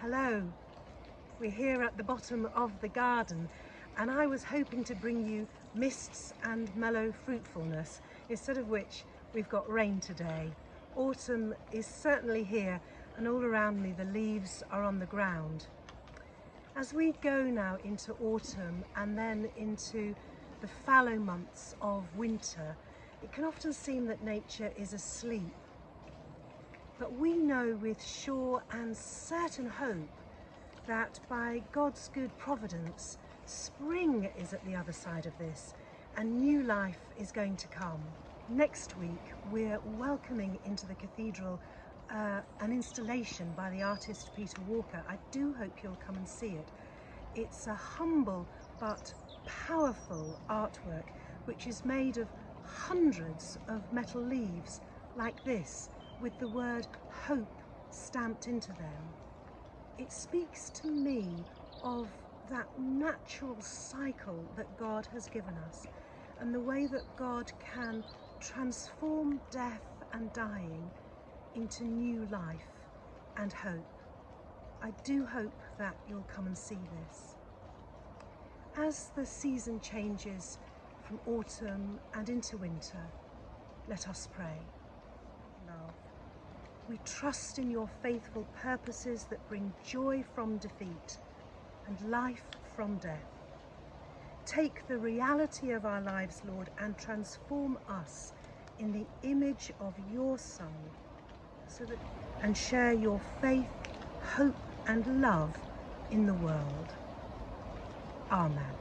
Hello, we're here at the bottom of the garden and I was hoping to bring you mists and mellow fruitfulness, instead of which we've got rain today. Autumn is certainly here and all around me the leaves are on the ground. As we go now into autumn and then into the fallow months of winter, it can often seem that nature is asleep. But we know with sure and certain hope that by God's good providence, spring is at the other side of this and new life is going to come. Next week, we're welcoming into the cathedral an installation by the artist Peter Walker. I do hope you'll come and see it. It's a humble but powerful artwork which is made of hundreds of metal leaves like this, with the word hope stamped into them. It speaks to me of that natural cycle that God has given us and the way that God can transform death and dying into new life and hope. I do hope that you'll come and see this. As the season changes from autumn and into winter, let us pray. Love, we trust in your faithful purposes that bring joy from defeat and life from death. Take the reality of our lives, Lord, and transform us in the image of your Son, and share your faith, hope and love in the world. Amen.